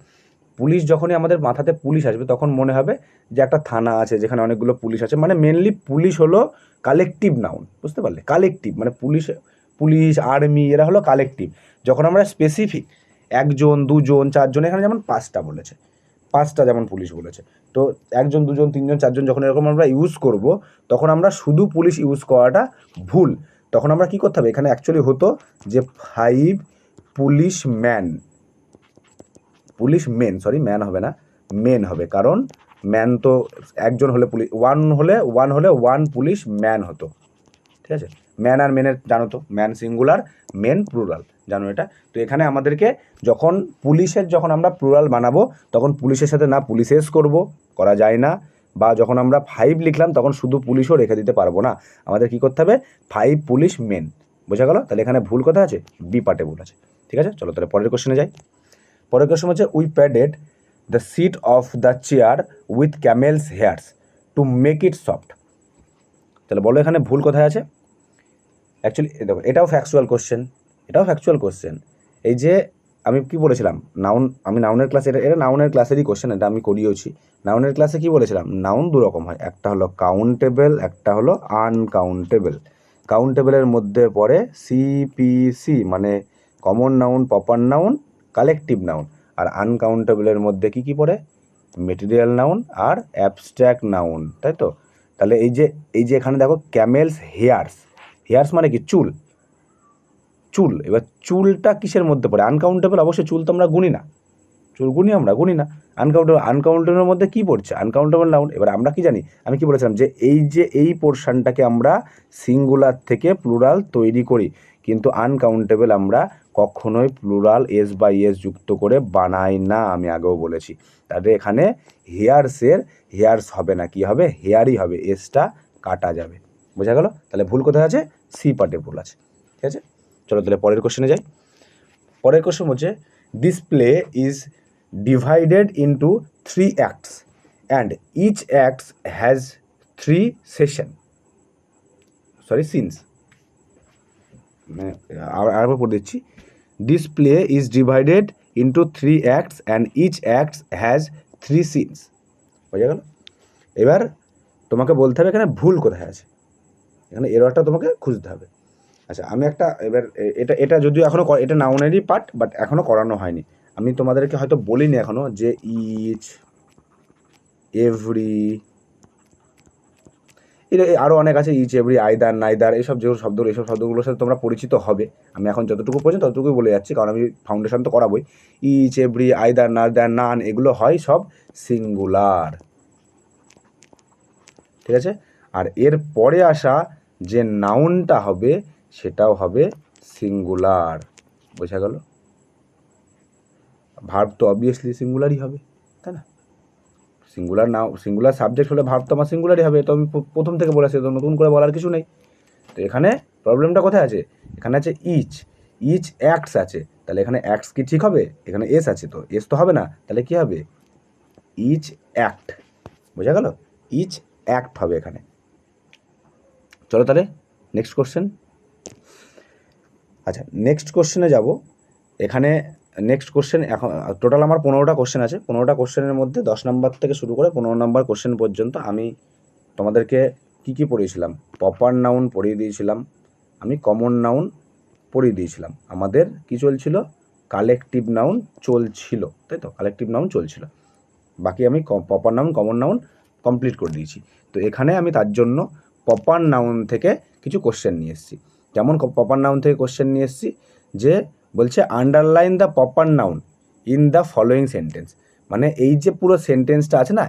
পুলিশ যখনই আমাদের মাথাতে পুলিশ আসবে, তখন মনে হবে যে একটা থানা আছে যেখানে অনেকগুলো পুলিশ আছে, মানে মেনলি পুলিশ হলো কালেকটিভ নাউন। বুঝতে পারলে? কালেকটিভ মানে পুলিশ আর্মি এরা হলো কালেকটিভ। যখন আমরা স্পেসিফিক 1 জন 2 জন 4 জন, এখানে যেমন 5টা বলেছে, 5টা যেমন পুলিশ বলেছে, তো 1 জন 2 জন 3 জন 4 জন যখন এরকম আমরা ইউজ করব, তখন আমরা শুধু পুলিশ ইউজ করাটা ভুল। তখন আমরা কি করতে হবে, এখানে অ্যাকচুয়ালি হতো যে 5 পুলিশ ম্যান হবে না, মেন হবে, কারণ ম্যান তো একজন হলে পুলিশ, ওয়ান হলে 1 পুলিশ ম্যান হতো, ঠিক আছে। ম্যান আর মেনের জানো তো, ম্যান সিঙ্গুলার, মেন প্লুরাল, জানো এটা? তো এখানে আমাদেরকে যখন যখন আমরা প্লুরাল বানাবো, তখন পুলিশের সাথে না পুলিশেস করা যায় না, বা যখন আমরা 5 লিখলাম তখন শুধু পুলিশও রেখে দিতে পারবো না, আমাদের কি করতে হবে, 5 পুলিশ মেন। বোঝা গেল? তাহলে এখানে ভুল কথা আছে, বি পার্টে ভুল আছে। ঠিক আছে, চলো তাহলে পরের কোশ্চেনে যাই। পরের কোশ্চেন হচ্ছে, we padded the seat of the chair with camel's hairs to make it soft. তাহলে বলো এখানে ভুল কোথায় আছে? অ্যাকচুয়ালি দেখো, এটাও ফ্যাকচুয়াল কোশ্চেন। এই যে আমি কি বলেছিলাম, আমি নাউনের ক্লাসে, এটা নাউনের ক্লাসেরই কোশ্চেন, এটা আমি করিয়েছি। নাউনের ক্লাসে কি বলেছিলাম, নাউন 2 রকম হয়, একটা হলো কাউন্টেবল, একটা হলো আনকাউন্টেবল। কাউন্টেবলের মধ্যে পড়ে সিপিসি, মানে common noun, proper noun, collective noun. আর আনকাউন্টেবলের মধ্যে কি পড়ে, মেটেরিয়াল নাউন আর অ্যাবস্ট্রাক্ট নাউন, তাই তো? তাহলে এই যে এখানে দেখো ক্যামেলস হেয়ার্স মানে কি, চুল। এবার চুলটা কিসের মধ্যে পড়ে? আনকাউন্টেবল। অবশ্যই চুল তো আমরা গুনি না, চুল গুনি না। আনকাউন্টেবলের মধ্যে কি পড়ছে? Uncountable noun. এবার আমরা কি জানি, আমি কি বলেছিলাম, যে এই পোর্শনটাকে আমরা সিঙ্গুলার থেকে প্লুরাল তৈরি করি, কিন্তু আনকাউন্টেবল আমরা কখনোই প্লুরাল এস বাই এস যুক্ত করে বানাই না, আমি আগেও বলেছি। তাহলে এখানে হেয়ার্স হবে না, কি হবে, হেয়ারই হবে, এসটা কাটা যাবে। বোঝা গেল? তাহলে ভুল কোথায় আছে? সি পার্টে ভুল আছে। ঠিক আছে, চলো তাহলে পরের কোশ্চেনে যাই। পরের কোশ্চেন হচ্ছে, this play is divided into 3 acts and each act has 3 scenes. আরেকবার পড়ে দিচ্ছি, this play is divided into 3 acts and each act has 3 scenes. বোঝা গেল? এবার তোমাকে বলতে হবে এখানে ভুল কোথায় আছে, এখানে এররটা তোমাকে খুঁজতে হবে। আচ্ছা, আমি একটা, এবার এটা যদিও এখনও, এটা নাউনেরই পার্ট, বাট এখনও করানো হয়নি। আমি তোমাদেরকে হয়তো বলিনি এখনও যে ইচ, এভরি, এটা আরও অনেক আছে, ইচ, এভরি, আইদার, নাইদার, এইসব শব্দগুলোর সাথে তোমরা পরিচিত হবে। আমি এখন যতটুকু পর্যন্ত ততটুকুই বলে যাচ্ছি, কারণ আমি ফাউন্ডেশন তো করাবোই। ইচ, এভরি, আইদার, নাইদার, নান, এগুলো হয় সব সিঙ্গুলার। ঠিক আছে, আর এর পরে আসা যে নাউনটা হবে সেটাও হবে সিঙ্গুলার। বোঝা গেল? ভার্ব তো অবভিয়াসলি সিঙ্গুলারই হবে, তাই না? সিঙ্গুলার সাবজেক্ট হলে ভার্ব তো আমার সিঙ্গুলারই হবে, তো আমি প্রথম থেকে বলেছি, তো নতুন করে বলার কিছু নেই। তো এখানে প্রবলেমটা কোথায় আছে? এখানে আছে ইচ অ্যাক্টস আছে, তাহলে এখানে অ্যাক্টস কি ঠিক হবে? এখানে এস আছে, তো এস তো হবে না, তাহলে কি হবে, ইচ অ্যাক্ট। বোঝা গেল? ইচ অ্যাক্ট হবে এখানে। চলো তাহলে নেক্সট কোশ্চেন। আচ্ছা, নেক্সট কোশ্চেনে যাব। এখানে নেক্সট কোশ্চেন, এখন টোটাল আমার 15টা কোশ্চেন আছে। 15টা কোশ্চেনের মধ্যে 10 নম্বর থেকে শুরু করে 15 নম্বর কোশ্চেন পর্যন্ত আমি তোমাদেরকে কি পড়িয়েছিলাম, প্রপার নাউন পড়িয়ে দিয়েছিলাম, আমি কমন নাউন পড়িয়ে দিয়েছিলাম। আমাদের কি চলছিল, কালেকটিভ নাউন চলছিল, তাই তো, কালেকটিভ নাউন চলছিল। বাকি আমি proper noun common noun complete করে দিয়েছি। তো এখানে আমি তার জন্য প্রপার নাউন থেকে কিছু কোশ্চেন নিয়ে এসেছি। যেমন প্রপার নাউন থেকে কোশ্চেন নিয়ে এসেছি যে বলছে underline the proper noun in the following sentence. মানে এই যে পুরো সেন্টেন্সটা আছে না,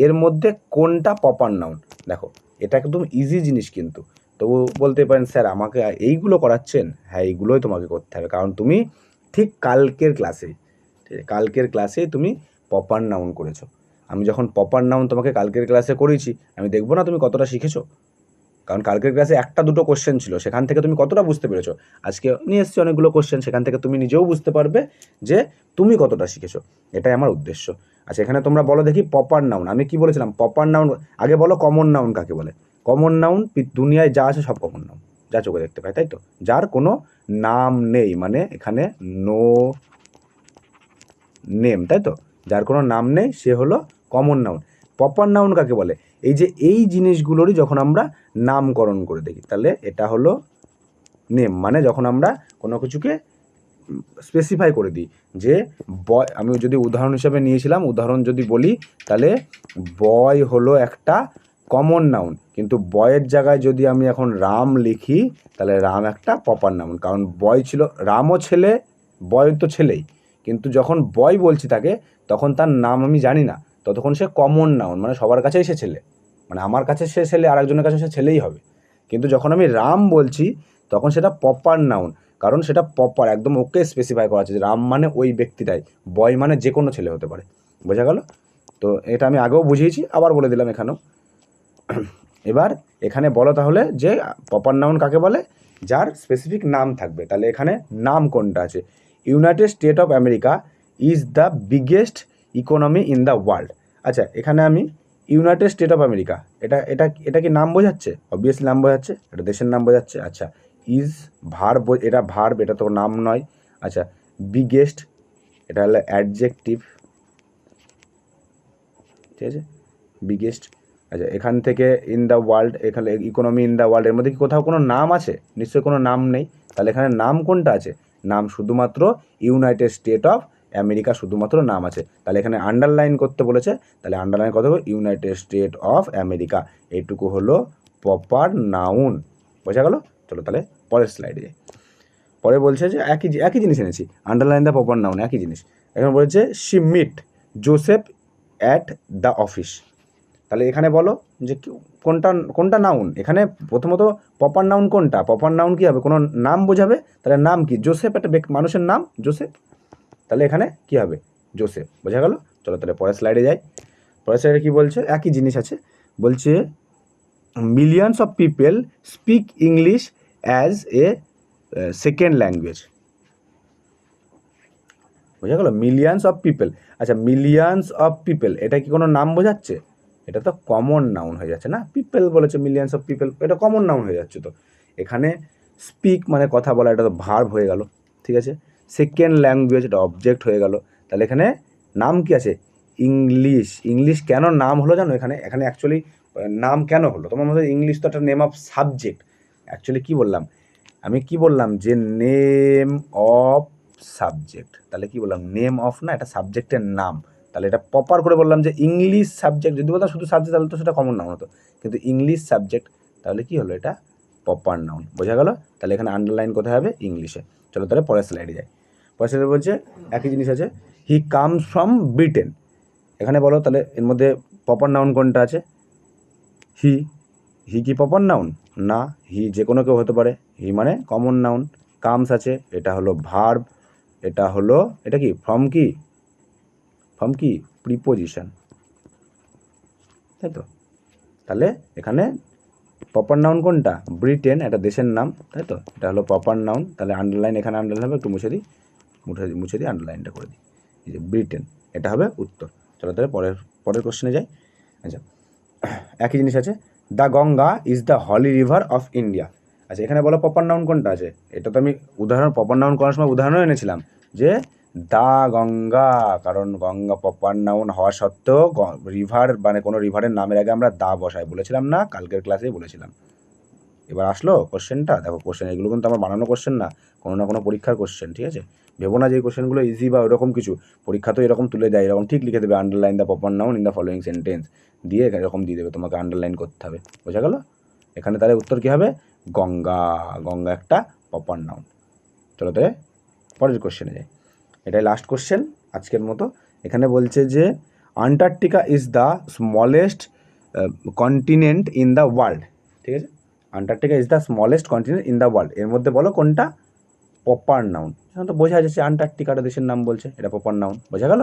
এর মধ্যে কোনটা প্রপার নাউন। দেখো এটা একদম ইজি জিনিস, কিন্তু তবু বলতে পারেন স্যার আমাকে এইগুলো করাচ্ছেন। হ্যাঁ, এইগুলোই তোমাকে করতে হবে, কারণ তুমি ঠিক কালকের ক্লাসে তুমি প্রপার নাউন করেছো। আমি যখন প্রপার নাউন তোমাকে কালকের ক্লাসে করেছি, আমি দেখবো না তুমি কতটা শিখেছো, কারণ কালকের ক্লাসে একটা দুটো কোশ্চেন ছিল, সেখান থেকে তুমি কতটা বুঝতে পেরেছো। আজকে নিয়ে এসেছি অনেকগুলো কোশ্চেন, সেখান থেকে তুমি নিজেও বুঝতে পারবে যে তুমি কতটা শিখেছো। এটাই আমার উদ্দেশ্য। আচ্ছা, এখানে তোমরা বলো দেখি প্রপার নাউন। আমি কি বলেছিলাম? প্রপার নাউন আগে বলো কমন নাউন কাকে বলে। কমন নাউন দুনিয়ায় যা আছে সব কমন নাউন, যা চোখে দেখতে পাই, তাই তো, যার কোনো নাম নেই, মানে এখানে নো নেম, তাই তো, যার কোনো নাম নেই সে হলো কমন নাউন। প্রপার নাউন কাকে বলে? এই যে এই জিনিসগুলোরই যখন আমরা নামকরণ করে দেখি, তাহলে এটা হলো নেম। মানে যখন আমরা কোনো কিছুকে স্পেসিফাই করে দিই যে বয়, আমি যদি উদাহরণ হিসাবে নিয়েছিলাম, উদাহরণ যদি বলি তাহলে বয় হলো একটা কমন নাউন, কিন্তু বয়ের জায়গায় যদি আমি এখন রাম লিখি তাহলে রাম একটা প্রপার নাউন। কারণ বয় ছিল, রামও ছেলে, বয় তো ছেলেই, কিন্তু যখন বয় বলছি তাকে, তখন তার নাম আমি জানি না, ততক্ষণ সে কমন নাউন, মানে সবার কাছেই সে ছেলে, মানে আমার কাছে সে ছেলে, আর একজনের কাছে সে ছেলেই হবে। কিন্তু যখন আমি রাম বলছি তখন সেটা প্রপার নাউন, কারণ সেটা প্রপার একদম ওকে স্পেসিফাই করা আছে যে রাম মানে ওই ব্যক্তিটাই, বয় মানে যে কোনো ছেলে হতে পারে। বোঝা গেল? তো এটা আমি আগেও বুঝিয়েছি, আবার বলে দিলাম এখানেও। এবার এখানে বলো তাহলে যে প্রপার নাউন কাকে বলে? যার স্পেসিফিক নাম থাকবে। তাহলে এখানে নাম কোনটা আছে? United state of America is the biggest economy in the world. আচ্ছা, এখানে আমি ইউনাইটেড স্টেট অফ আমেরিকা, এটা এটা এটা কি নাম বোঝাচ্ছে? অবভিয়াসলি নাম বোঝাচ্ছে, এটা দেশের নাম বোঝাচ্ছে। আচ্ছা, ইজ ভার্ব, এটা ভার্ব, এটা তো নাম নয়। আচ্ছা, বিগেস্ট এটা হলো অ্যাডজেক্টিভ, ঠিক আছে, বিগেস্ট। আচ্ছা, এখান থেকে ইন দ্য ওয়ার্ল্ড, এখানে ইকোনমি ইন দ্য ওয়ার্ল্ড, এর মধ্যে কি কোথাও কোনো নাম আছে? নিশ্চয়ই কোনো নাম নেই। তাহলে এখানে নাম কোনটা আছে? নাম শুধুমাত্র ইউনাইটেড স্টেট অফ আমেরিকা, শুধুমাত্র নাম আছে। তাহলে এখানে আন্ডারলাইন করতে বলেছে, তাহলে আন্ডারলাইন করতে হবে ইউনাইটেড স্টেট অফ আমেরিকা। এইটুকু হলো প্রপার নাউন। বোঝা গেল? চলো তাহলে পরের স্লাইডে যাই। পরে বলছে যে একই জিনিস এনেছি, আন্ডারলাইন দ্য প্রপার নাউন, একই জিনিস। এখন বলেছে she meet Joseph at the office. তাহলে এখানে বলো যে কোনটা কোনটা নাউন। এখানে প্রথমত প্রপার নাউন কোনটা? প্রপার নাউন কী হবে? কোনো নাম বোঝাবে। তাহলে নাম কি? জোসেফ, একটা মানুষের নাম জোসেফ। তাহলে এখানে কি হবে? জোসেফ। বোঝা গেল? চলো তাহলে পরের স্লাইডে যাই। পরের স্লাইডে কী বলছে? একই জিনিস আছে, বলছে millions of people speak English as a second language. বোঝা গেল? Millions of people. আচ্ছা, মিলিয়নস অফ পিপল এটা কি কোনো নাম বোঝাচ্ছে? এটা তো কমন নাউন হয়ে যাচ্ছে না। পিপল বলেছে, মিলিয়নস অফ পিপল, এটা কমন নাউন হয়ে যাচ্ছে। তো এখানে স্পিক মানে কথা বলা, এটা তো ভার্ব হয়ে গেল, ঠিক আছে। সেকেন্ড ল্যাঙ্গুয়েজ, এটা অবজেক্ট হয়ে গেল। তাহলে এখানে নাম কি আছে? ইংলিশ। ইংলিশ কেন নাম হলো জানো? এখানে অ্যাকচুয়ালি নাম কেন হলো? তোমার মধ্যে ইংলিশ তো একটা নেম অফ সাবজেক্ট। অ্যাকচুয়ালি কী বললাম আমি? কি বললাম যে নেম অফ সাবজেক্ট। তাহলে কি বললাম? নেম অফ না, এটা সাবজেক্টের নাম। তাহলে এটা প্রপার করে বললাম যে ইংলিশ সাবজেক্ট। যদি বলতাম শুধু সাবজেক্ট তাহলে তো সেটা কমন নাউন হতো, কিন্তু ইংলিশ সাবজেক্ট, তাহলে কি হলো? এটা প্রপার নাউন। বোঝা গেল? তাহলে এখানে আন্ডারলাইন কোথায় হবে? ইংলিশে। চলো তাহলে পরের স্লাইডে যাই। পরের স্লাইডে বলছে একই জিনিস আছে, হি কামস ফ্রম ব্রিটেন। এখানে বলো তাহলে এর মধ্যে প্রপার নাউন কোনটা আছে? হি। হি কি প্রপার নাউন? না, হি যে কোনো কেউ হতে পারে। হি মানে কমন নাউন। কামস আছে, এটা হলো ভার্ব, এটা কি ফ্রম কি প্রিপোজিশন, তাই তো। তাহলে এখানে প্রপার নাউন কোনটা? ব্রিটেন, এটা দেশের নাম, তাই তো, এটা হলো প্রপার নাউন। তাহলে আন্ডারলাইন, এখানে আন্ডারলাইন হবে, একটু মুছে দিই আন্ডারলাইনটা করে দিই। এই যে ব্রিটেন, এটা হবে উত্তর। চলো তাহলে পরের কোশ্চেনে যাই। আচ্ছা, একই জিনিস আছে, the Ganga is the Holi river of India. আচ্ছা, এখানে বলো প্রপার নাউন কোনটা আছে? এটা তো আমি প্রপার নাউন করার সময় উদাহরণও এনেছিলাম যে দা গঙ্গা, কারণ গঙ্গা প্রপার নাউন হওয়া সত্ত্বেও রিভার মানে কোনো রিভারের নামের আগে আমরা দা বসাই, বলেছিলাম না? কালকের ক্লাসেই বলেছিলাম। এবার আসলো কোশ্চেনটা, দেখো কোশ্চেন এগুলো কিন্তু আমার বানানো কোশ্চেন না, কোনো না কোনো পরীক্ষার কোশ্চেন, ঠিক আছে। ভেবো না যে এই কোশ্চেনগুলো ইজি বা ওরকম কিছু, পরীক্ষা তো এরকম তুলে দেয়, এরকম ঠিক লিখে দেবে underline the proper noun in the following sentence দিয়ে এরকম দিয়ে দেবে, তোমাকে আন্ডারলাইন করতে হবে। বোঝা গেল? এখানে তাহলে উত্তর কী হবে? গঙ্গা। গঙ্গা একটা প্রপার নাউন। চলো তাহলে পরের কোশ্চেনে যাই। এটাই লাস্ট কোশ্চেন আজকের মতো। এখানে বলছে যে Antarctica is the smallest continent in the world. ঠিক আছে, Antarctica is the smallest continent in the world, এর মধ্যে বলো কোনটা প্রপার নাউন। তো বোঝা যাচ্ছে আন্টার্কটিকাটা দেশের নাম বলছে, এটা প্রপার নাউন। বোঝা গেল?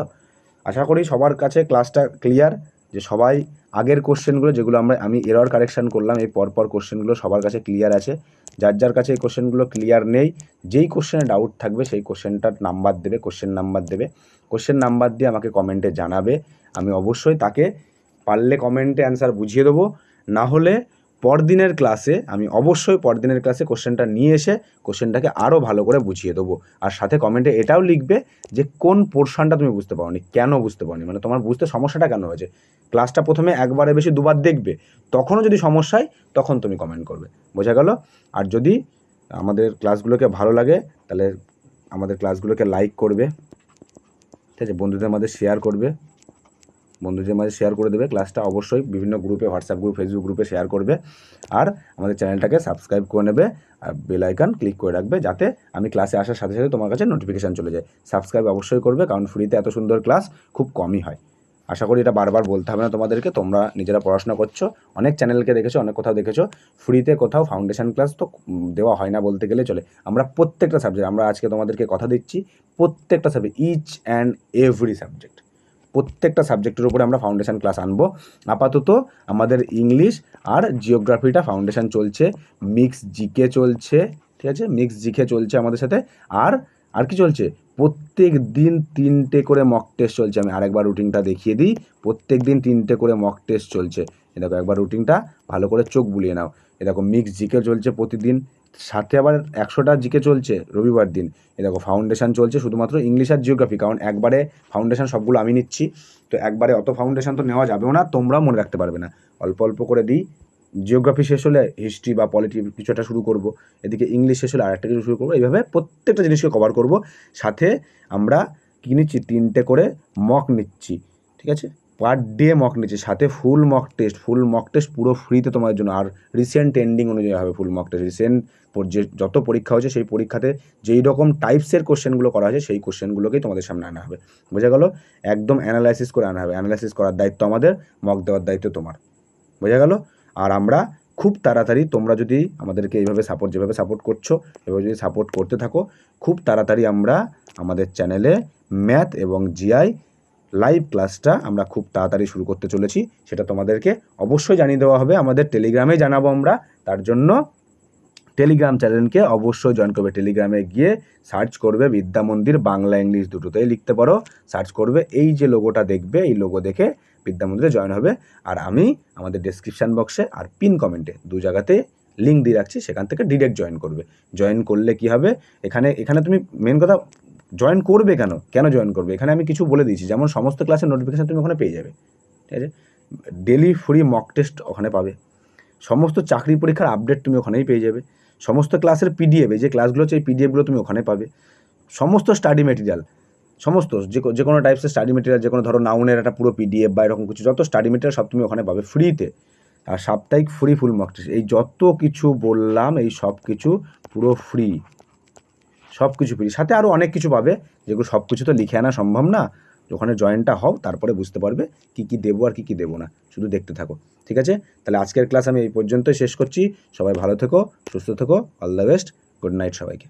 আশা করি সবার কাছে ক্লাসটা ক্লিয়ার, যে সবাই আগের কোশ্চেনগুলো যেগুলো আমি এরর কারেকশান করলাম, এই পরপর কোশ্চেনগুলো সবার কাছে ক্লিয়ার আছে। যার যার কাছে এই কোশ্চেনগুলো ক্লিয়ার নেই, যেই কোশ্চেনে ডাউট থাকবে সেই কোশ্চেনটার নাম্বার দেবে, কোশ্চেন নাম্বার দেবে, কোশ্চেন নাম্বার দিয়ে আমাকে কমেন্টে জানাবে। আমি অবশ্যই তাকে পারলে কমেন্টে অ্যান্সার বুঝিয়ে দেবো, না হলে পরদিনের ক্লাসে আমি অবশ্যই পরদিনের ক্লাসে কোশ্চেনটা নিয়ে এসে কোশ্চেনটাকে আরও ভালো করে বুঝিয়ে দেবো। আর সাথে কমেন্টে এটাও লিখবে যে কোন পোর্শনটা তুমি বুঝতে পারোনি, কেন বুঝতে পারোনি, মানে তোমার বুঝতে সমস্যাটা কেন হয়েছে। ক্লাসটা প্রথমে একবারে বেশি দুবার দেখবে, তখনও যদি সমস্যা হয় তখন তুমি কমেন্ট করবে। বোঝা গেল? আর যদি আমাদের ক্লাসগুলোকে ভালো লাগে তাহলে আমাদের ক্লাসগুলোকে লাইক করবে, ঠিক আছে, বন্ধুদের মাঝে শেয়ার করবে, বন্ধুদের মাঝে শেয়ার করে দেবে ক্লাসটা, অবশ্যই বিভিন্ন গ্রুপে, হোয়াটসঅ্যাপ গ্রুপ, ফেসবুক গ্রুপে শেয়ার করবে। আর আমাদের চ্যানেলটাকে সাবস্ক্রাইব করে নেবে আর বেল আইকন ক্লিক করে রাখবে, যাতে আমি ক্লাসে আসার সাথে সাথে তোমার কাছে নোটিফিকেশান চলে যায়। সাবস্ক্রাইব অবশ্যই করবে, কারণ ফ্রিতে এত সুন্দর ক্লাস খুব কমই হয়। আশা করি এটা বারবার বলতে হবে না তোমাদেরকে, তোমরা নিজেরা পড়াশোনা করছো, অনেক চ্যানেলকে দেখেছো, অনেক কোথাও দেখেছো, ফ্রিতে কোথাও ফাউন্ডেশন ক্লাস তো দেওয়া হয় না বলতে গেলে চলে। আমরা প্রত্যেকটা সাবজেক্ট, আমরা আজকে তোমাদেরকে কথা দিচ্ছি, প্রত্যেকটা subject, each and every subject, প্রত্যেকটা সাবজেক্টের উপরে আমরা ফাউন্ডেশন ক্লাস আনবো। আপাতত আমাদের ইংলিশ আর জিওগ্রাফিটা ফাউন্ডেশন চলছে, মিক্স জিকে চলছে, ঠিক আছে, মিক্স জিকে চলছে আমাদের সাথে। আর কি চলছে? প্রত্যেক দিন 3টে করে মক টেস্ট চলছে। আমি আরেকবার রুটিনটা দেখিয়ে দিই। প্রত্যেক দিন 3টে করে মক টেস্ট চলছে। এ দেখো, একবার রুটিনটা ভালো করে চোখ বুলিয়ে নাও। এ দেখো, মিক্স জিকে চলছে প্রতিদিন, সাথে আবার 100টা জিকে চলছে রবিবার দিন। এ দেখো, ফাউন্ডেশন চলছে শুধুমাত্র ইংলিশ আর জিওগ্রাফি, কারণ একবারে ফাউন্ডেশন সবগুলো আমি নিচ্ছি, তো একবারে অত ফাউন্ডেশন তো নেওয়া যাবেও না, তোমরাও মনে রাখতে পারবে না, অল্প অল্প করে দিই। জিওগ্রাফি শেষ হলে হিস্ট্রি বা পলিটি কিছু একটা শুরু করব, এদিকে ইংলিশ শেষ হলে আরেকটা কিছু শুরু করবো, এইভাবে প্রত্যেকটা জিনিসকে কভার করব। সাথে আমরা কী নিচ্ছি? 3টে করে মক নিচ্ছি, ঠিক আছে, পার ডে মক নিচ্ছি, সাথে ফুল মক টেস্ট পুরো ফ্রিতে তোমাদের জন্য। আর রিসেন্ট ট্রেন্ডিং অনুযায়ী হবে ফুল মক টেস্ট। রিসেন্ট যে যত পরীক্ষা হয়েছে সেই পরীক্ষাতে যেই রকম টাইপসের কোশ্চেনগুলো করা হয়েছে সেই কোশ্চেনগুলোকেই তোমাদের সামনে আনা হবে। বোঝা গেল? একদম অ্যানালাইসিস করে আনা হবে। অ্যানালাইসিস করার দায়িত্ব আমাদের, মক দেওয়ার দায়িত্ব তোমার। বোঝা গেল? আর আমরা খুব তাড়াতাড়ি, তোমরা যদি আমাদেরকে এইভাবে যেভাবে সাপোর্ট করছো, এভাবে যদি সাপোর্ট করতে থাকো, খুব তাড়াতাড়ি আমরা আমাদের চ্যানেলে ম্যাথ এবং জিআই লাইভ ক্লাসটা আমরা খুব তাড়াতাড়ি শুরু করতে চলেছি। সেটা তোমাদেরকে অবশ্যই জানিয়ে দেওয়া হবে, আমাদের টেলিগ্রামে জানাবো আমরা। তার জন্য টেলিগ্রাম চ্যানেলকে অবশ্যই জয়েন করবে। টেলিগ্রামে গিয়ে সার্চ করবে বিদ্যা মন্দির, বাংলা ইংলিশ দুটোতেই লিখতে পারো, সার্চ করবে, এই যে লোগোটা দেখবে, এই লোগো দেখে বিদ্যা মন্দিরে জয়েন হবে। আর আমি আমাদের ডেসক্রিপশান বক্সে আর পিন কমেন্টে 2 জায়গাতে লিঙ্ক দিয়ে রাখছি, সেখান থেকে ডিরেক্ট জয়েন করবে। জয়েন করলে কি হবে? এখানে তুমি মেন কথা, জয়েন করবে কেন জয়েন করবে, এখানে আমি কিছু বলে দিয়েছি, যেমন সমস্ত ক্লাসের নোটিফিকেশান তুমি ওখানে পেয়ে যাবে, ঠিক আছে, ডেলি ফ্রি মক টেস্ট ওখানে পাবে, সমস্ত চাকরি পরীক্ষার আপডেট তুমি ওখানেই পেয়ে যাবে, সমস্ত ক্লাসের পিডিএফ, এই যে ক্লাসগুলো হচ্ছে এই পিডিএফগুলো তুমি ওখানে পাবে, সমস্ত স্টাডি মেটেরিয়াল, সমস্ত যে কোনো টাইপসের স্টাডি মেটেরিয়াল, যে কোনো ধরো নাউনের একটা পুরো পিডিএফ বা এরকম কিছু, যত স্টাডি মেটেরিয়াল সব তুমি ওখানে পাবে ফ্রিতে। আর সাপ্তাহিক ফ্রি ফুল মক টেস্ট, এই যত কিছু বললাম এই সব কিছু পুরো ফ্রি, সব কিছু ফ্রি, সাথে আরও অনেক কিছু পাবে, যেগুলো সব কিছু তো লিখে আনা সম্ভব না। ওখানে জয়েনটা হও, তারপরে বুঝতে পারবে কী কী দেবো আর কী কী দেবো না, শুধু দেখতে থাকো, ঠিক আছে। তাহলে আজকের ক্লাস আমি এই পর্যন্তই শেষ করছি। সবাই ভালো থেকো, সুস্থ থেকো, all the best, good night সবাইকে।